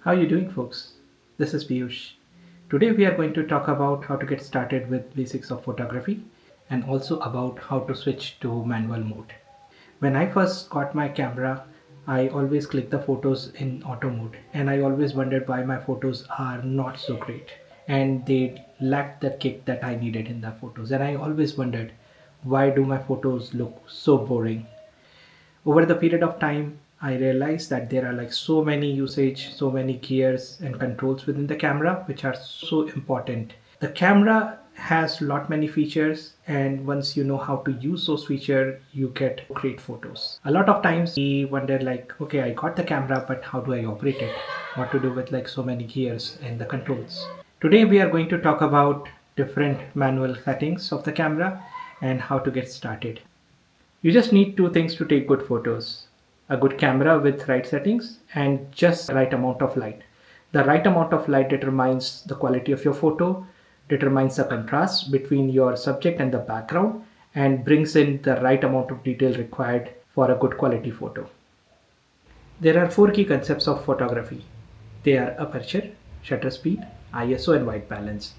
How are you doing, folks? This is Piyush. Today we are going to talk about how to get started with basics of photography and also about how to switch to manual mode. When I first got my camera, I always click the photos in auto mode and I always wondered why my photos are not so great and they lacked the kick that I needed in the photos, and I always wondered why do my photos look so boring. Over the period of time, I realized that there are like so many usage, so many gears and controls within the camera which are so important. The camera has lot many features, and once you know how to use those features, you get great photos. A lot of times we wonder like, okay, I got the camera, but how do I operate it? What to do with like so many gears and the controls? Today we are going to talk about different manual settings of the camera and how to get started. You just need two things to take good photos: a good camera with right settings and just the right amount of light. The right amount of light determines the quality of your photo, determines the contrast between your subject and the background, and brings in the right amount of detail required for a good quality photo. There are four key concepts of photography. They are aperture, shutter speed, ISO, and white balance.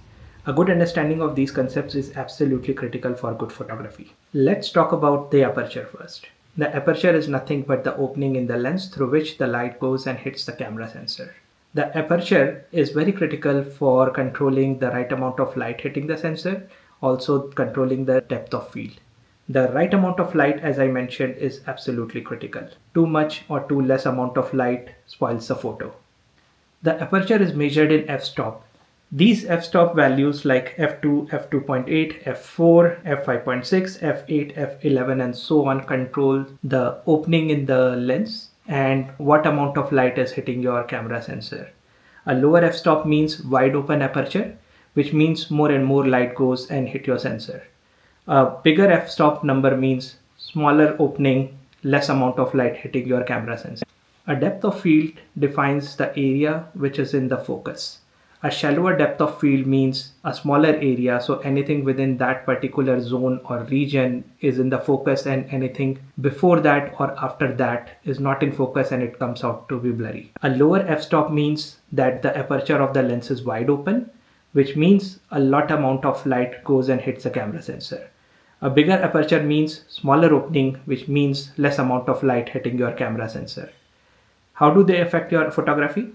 A good understanding of these concepts is absolutely critical for good photography. Let's talk about the aperture first. The aperture is nothing but the opening in the lens through which the light goes and hits the camera sensor. The aperture is very critical for controlling the right amount of light hitting the sensor, also controlling the depth of field. The right amount of light, as I mentioned, is absolutely critical. Too much or too less amount of light spoils the photo. The aperture is measured in f-stop. These f-stop values like f2, f2.8, f4, f5.6, f8, f11 and so on control the opening in the lens and what amount of light is hitting your camera sensor. A lower f-stop means wide open aperture, which means more and more light goes and hit your sensor. A bigger f-stop number means smaller opening, less amount of light hitting your camera sensor. A depth of field defines the area which is in the focus. A shallower depth of field means a smaller area, so anything within that particular zone or region is in the focus, and anything before that or after that is not in focus and it comes out to be blurry. A lower f-stop means that the aperture of the lens is wide open, which means a lot amount of light goes and hits the camera sensor. A bigger aperture means smaller opening, which means less amount of light hitting your camera sensor. How do they affect your photography?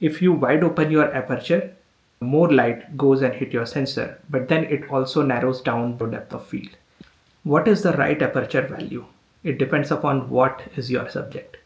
If you wide open your aperture, more light goes and hit your sensor, but then it also narrows down the depth of field. What is the right aperture value? It depends upon what is your subject.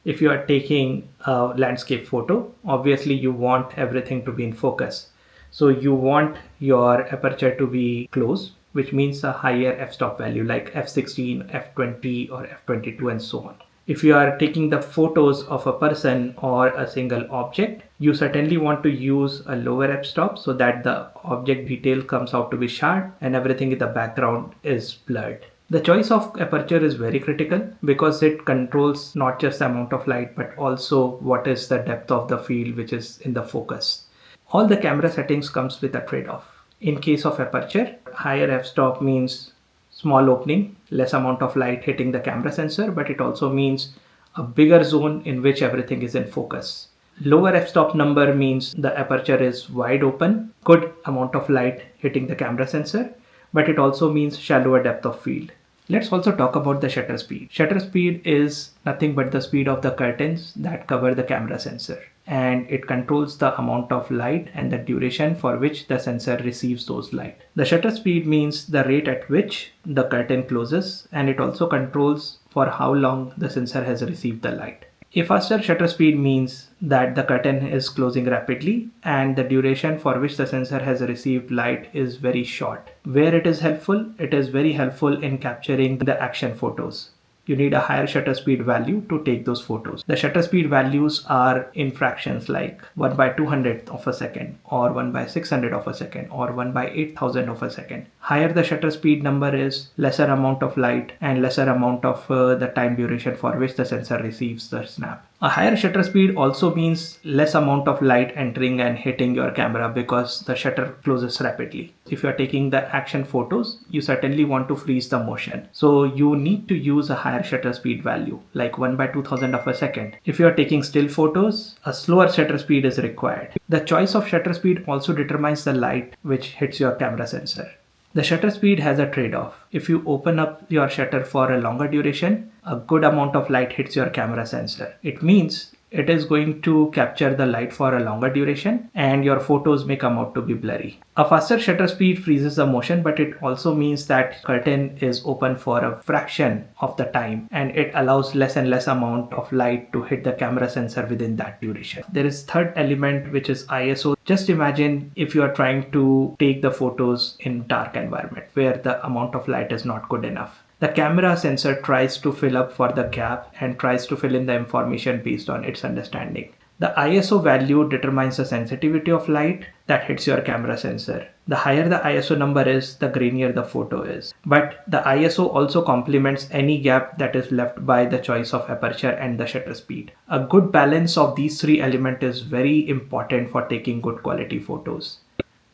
If you are taking a landscape photo, obviously you want everything to be in focus. So you want your aperture to be close, which means a higher f-stop value like f16, f20 or f22 and so on. If you are taking the photos of a person or a single object, you certainly want to use a lower f-stop so that the object detail comes out to be sharp and everything in the background is blurred. The choice of aperture is very critical because it controls not just the amount of light but also what is the depth of the field which is in the focus. All the camera settings comes with a trade-off. In case of aperture, higher f-stop means small opening, less amount of light hitting the camera sensor, but it also means a bigger zone in which everything is in focus. Lower f-stop number means the aperture is wide open, good amount of light hitting the camera sensor, but it also means shallower depth of field. Let's also talk about the shutter speed. Shutter speed is nothing but the speed of the curtains that cover the camera sensor, and it controls the amount of light and the duration for which the sensor receives those light. The shutter speed means the rate at which the curtain closes, and it also controls for how long the sensor has received the light. A faster shutter speed means that the curtain is closing rapidly and the duration for which the sensor has received light is very short. Where it is very helpful in capturing the action photos. You need a higher shutter speed value to take those photos. The shutter speed values are in fractions like 1 by 200th of a second or 1 by 600 of a second or 1 by 8000 of a second. Higher the shutter speed number is, lesser amount of light and lesser amount of the time duration for which the sensor receives the snap. A higher shutter speed also means less amount of light entering and hitting your camera because the shutter closes rapidly. If you are taking the action photos, you certainly want to freeze the motion. So you need to use a higher shutter speed value, like 1 by 2000 of a second. If you are taking still photos, a slower shutter speed is required. The choice of shutter speed also determines the light which hits your camera sensor. The shutter speed has a trade-off. If you open up your shutter for a longer duration, a good amount of light hits your camera sensor. It means it is going to capture the light for a longer duration and your photos may come out to be blurry. A faster shutter speed freezes the motion, but it also means that curtain is open for a fraction of the time and it allows less and less amount of light to hit the camera sensor within that duration. There is third element, which is ISO. Just imagine if you are trying to take the photos in dark environment where the amount of light is not good enough. The camera sensor tries to fill up for the gap and tries to fill in the information based on its understanding. The ISO value determines the sensitivity of light that hits your camera sensor. The higher the ISO number is, the grainier the photo is. But the ISO also complements any gap that is left by the choice of aperture and the shutter speed. A good balance of these three elements is very important for taking good quality photos.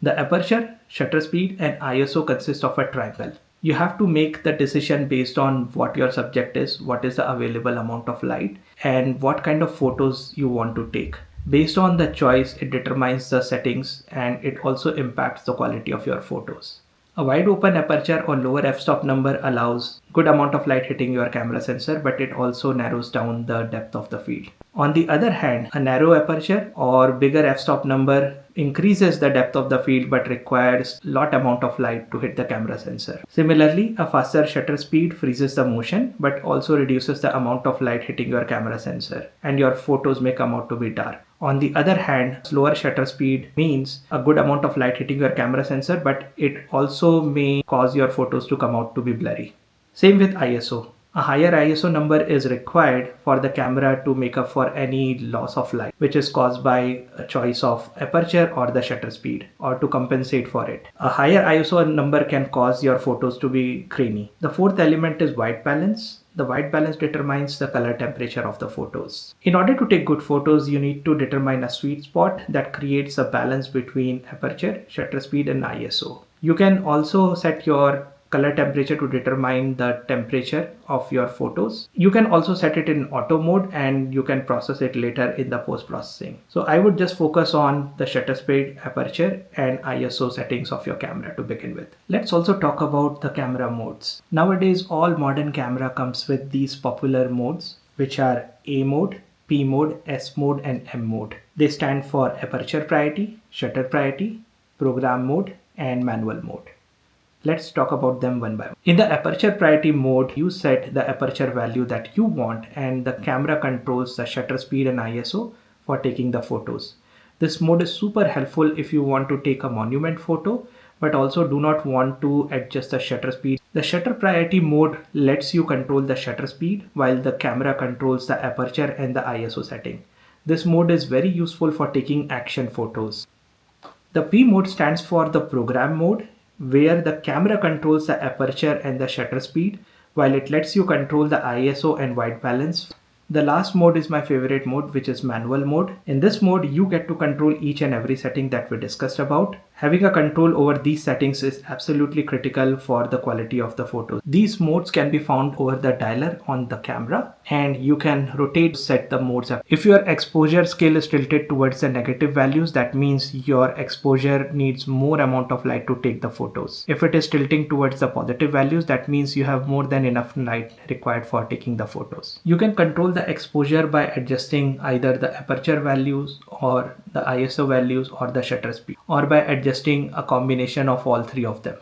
The aperture, shutter speed, and ISO consist of a triangle. You have to make the decision based on what your subject is, what is the available amount of light, and what kind of photos you want to take. Based on the choice, it determines the settings and it also impacts the quality of your photos. A wide open aperture or lower f-stop number allows good amount of light hitting your camera sensor, but it also narrows down the depth of the field. On the other hand, a narrow aperture or bigger f-stop number increases the depth of the field but requires lot amount of light to hit the camera sensor. Similarly, a faster shutter speed freezes the motion but also reduces the amount of light hitting your camera sensor and your photos may come out to be dark. On the other hand, slower shutter speed means a good amount of light hitting your camera sensor, but it also may cause your photos to come out to be blurry. Same with ISO. A higher ISO number is required for the camera to make up for any loss of light which is caused by a choice of aperture or the shutter speed, or to compensate for it. A higher ISO number can cause your photos to be grainy. The fourth element is white balance. The white balance determines the color temperature of the photos. In order to take good photos, you need to determine a sweet spot that creates a balance between aperture, shutter speed, and ISO. You can also set your color temperature to determine the temperature of your photos. You can also set it in auto mode and you can process it later in the post processing. So I would just focus on the shutter speed, aperture, and ISO settings of your camera to begin with. Let's also talk about the camera modes. Nowadays, all modern camera comes with these popular modes, which are A mode, P mode, S mode, and M mode. They stand for aperture priority, shutter priority, program mode, and manual mode. Let's talk about them one by one. In the aperture priority mode, you set the aperture value that you want and the camera controls the shutter speed and ISO for taking the photos. This mode is super helpful if you want to take a monument photo, but also do not want to adjust the shutter speed. The shutter priority mode lets you control the shutter speed while the camera controls the aperture and the ISO setting. This mode is very useful for taking action photos. The P mode stands for the program mode, where the camera controls the aperture and the shutter speed while it lets you control the ISO and white balance. The last mode is my favorite mode, which is manual mode. In this mode, you get to control each and every setting that we discussed about. Having a control over these settings is absolutely critical for the quality of the photos. These modes can be found over the dialer on the camera and you can rotate set the modes up. If your exposure scale is tilted towards the negative values, that means your exposure needs more amount of light to take the photos. If it is tilting towards the positive values, that means you have more than enough light required for taking the photos. You can control the exposure by adjusting either the aperture values or the ISO values or the shutter speed, or by adjusting a combination of all three of them.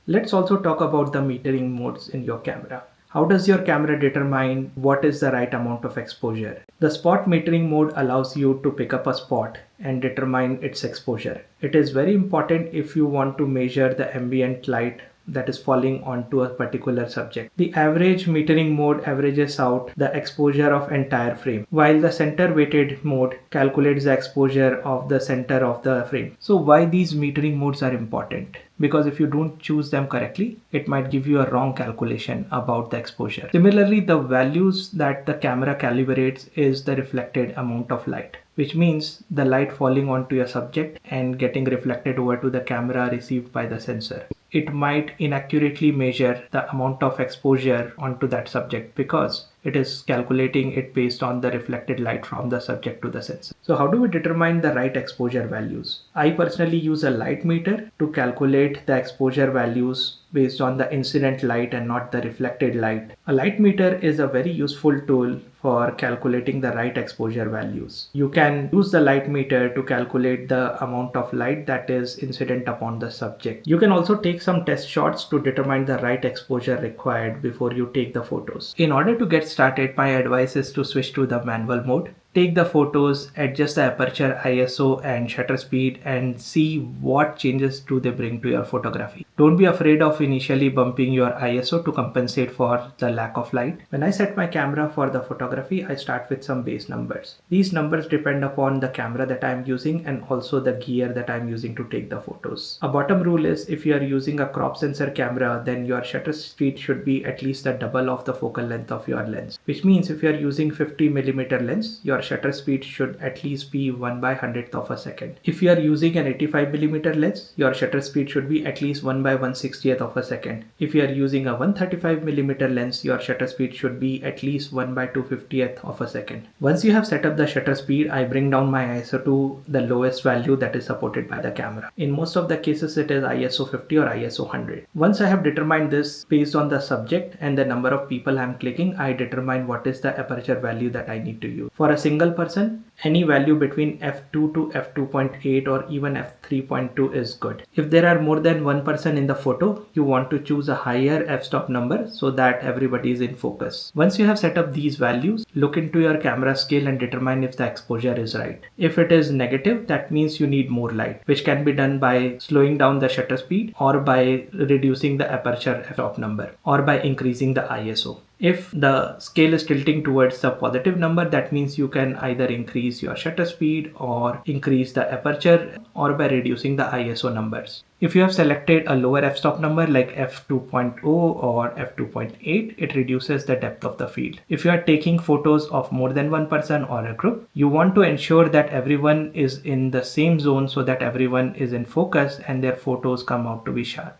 Let's also talk about the metering modes in your camera. How does your camera determine what is the right amount of exposure? The spot metering mode allows you to pick up a spot and determine its exposure. It is very important if you want to measure the ambient light that is falling onto a particular subject. The average metering mode averages out the exposure of entire frame, while the center weighted mode calculates the exposure of the center of the frame. So why these metering modes are important? Because if you don't choose them correctly, it might give you a wrong calculation about the exposure. Similarly, the values that the camera calibrates is the reflected amount of light, which means the light falling onto your subject and getting reflected over to the camera received by the sensor. It might inaccurately measure the amount of exposure onto that subject because it is calculating it based on the reflected light from the subject to the sensor. So how do we determine the right exposure values? I personally use a light meter to calculate the exposure values based on the incident light and not the reflected light. A light meter is a very useful tool for calculating the right exposure values. You can use the light meter to calculate the amount of light that is incident upon the subject. You can also take some test shots to determine the right exposure required before you take the photos. In order to get started, my advice is to switch to the manual mode. Take the photos, adjust the aperture, ISO and shutter speed and see what changes do they bring to your photography. Don't be afraid of initially bumping your ISO to compensate for the lack of light. When I set my camera for the photography, I start with some base numbers. These numbers depend upon the camera that I am using and also the gear that I am using to take the photos. A bottom rule is if you are using a crop sensor camera, then your shutter speed should be at least the double of the focal length of your lens. Which means if you are using 50mm lens, your shutter speed should at least be 1/100th of a second. If you are using an 85mm lens, your shutter speed should be at least 1/160th of a second. If you are using a 135mm lens, your shutter speed should be at least 1/250th of a second. Once you have set up the shutter speed, I bring down my ISO to the lowest value that is supported by the camera. In most of the cases, it is ISO 50 or ISO 100. Once I have determined this based on the subject and the number of people I am clicking, I determine what is the aperture value that I need to use. For a single person, any value between f2 to f2.8 or even f3.2 is good. If there are more than one person in the photo, you want to choose a higher f-stop number so that everybody is in focus. Once you have set up these values, look into your camera scale and determine if the exposure is right. If it is negative, that means you need more light, which can be done by slowing down the shutter speed or by reducing the aperture f-stop number or by increasing the ISO. If the scale is tilting towards the positive number, that means you can either increase your shutter speed or increase the aperture or by reducing the ISO numbers. If you have selected a lower f-stop number like f2.0 or f2.8, it reduces the depth of the field. If you are taking photos of more than one person or a group, you want to ensure that everyone is in the same zone so that everyone is in focus and their photos come out to be sharp.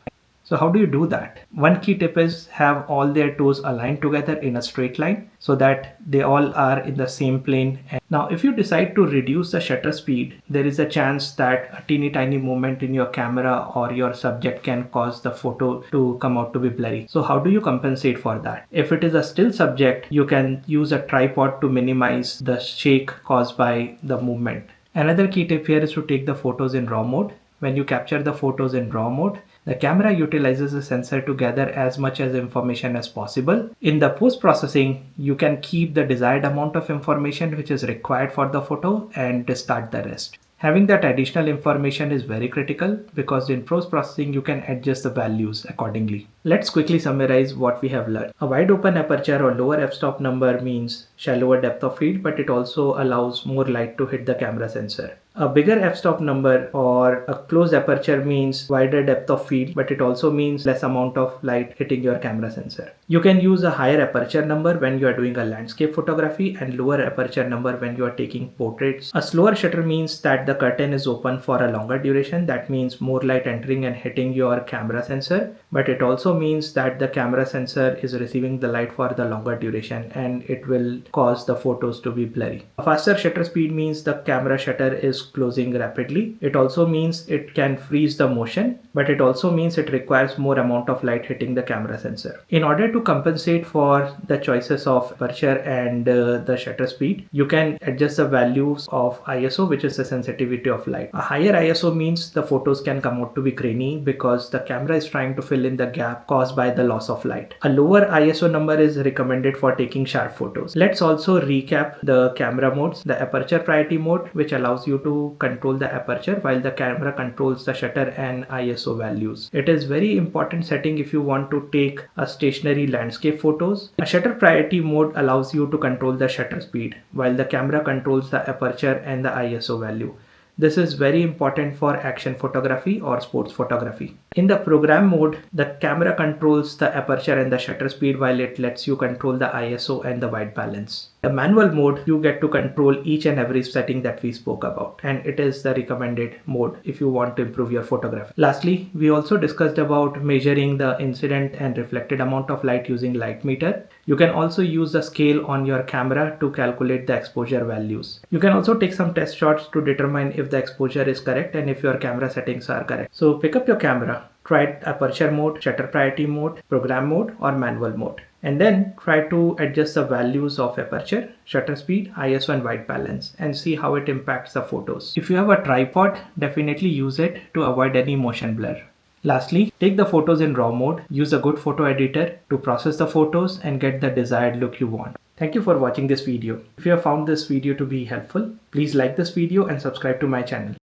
So how do you do that? One key tip is have all their toes aligned together in a straight line so that they all are in the same plane. Now, if you decide to reduce the shutter speed, there is a chance that a teeny tiny movement in your camera or your subject can cause the photo to come out to be blurry. So how do you compensate for that? If it is a still subject, you can use a tripod to minimize the shake caused by the movement. Another key tip here is to take the photos in RAW mode. When you capture the photos in RAW mode, the camera utilizes the sensor to gather as much as information as possible. In the post-processing, you can keep the desired amount of information which is required for the photo and discard the rest. Having that additional information is very critical because in post-processing you can adjust the values accordingly. Let's quickly summarize what we have learned. A wide open aperture or lower f-stop number means shallower depth of field, but it also allows more light to hit the camera sensor. A bigger f-stop number or a closed aperture means wider depth of field, but it also means less amount of light hitting your camera sensor. You can use a higher aperture number when you are doing a landscape photography and lower aperture number when you are taking portraits. A slower shutter means that the curtain is open for a longer duration. That means more light entering and hitting your camera sensor, but it also means that the camera sensor is receiving the light for the longer duration and it will cause the photos to be blurry. A faster shutter speed means the camera shutter is closing rapidly. It also means it can freeze the motion, but it also means it requires more amount of light hitting the camera sensor. In order to compensate for the choices of aperture and the shutter speed, you can adjust the values of ISO, which is the sensitivity of light. A higher ISO means the photos can come out to be grainy because the camera is trying to fill in the gap caused by the loss of light. A lower ISO number is recommended for taking sharp photos. Let's also recap the camera modes. The aperture priority mode, which allows you to to control the aperture while the camera controls the shutter and ISO values. It is very important setting if you want to take a stationary landscape photos. A shutter priority mode allows you to control the shutter speed while the camera controls the aperture and the ISO value. This is very important for action photography or sports photography. In the program mode, the camera controls the aperture and the shutter speed while it lets you control the ISO and the white balance. The manual mode, you get to control each and every setting that we spoke about, and it is the recommended mode if you want to improve your photography. Lastly, we also discussed about measuring the incident and reflected amount of light using light meter. You can also use the scale on your camera to calculate the exposure values. You can also take some test shots to determine if the exposure is correct and if your camera settings are correct. So pick up your camera, try aperture mode, shutter priority mode, program mode or manual mode. And then try to adjust the values of aperture, shutter speed, ISO and white balance and see how it impacts the photos. If you have a tripod, definitely use it to avoid any motion blur. Lastly, take the photos in RAW mode, use a good photo editor to process the photos and get the desired look you want. Thank you for watching this video. If you have found this video to be helpful, please like this video and subscribe to my channel.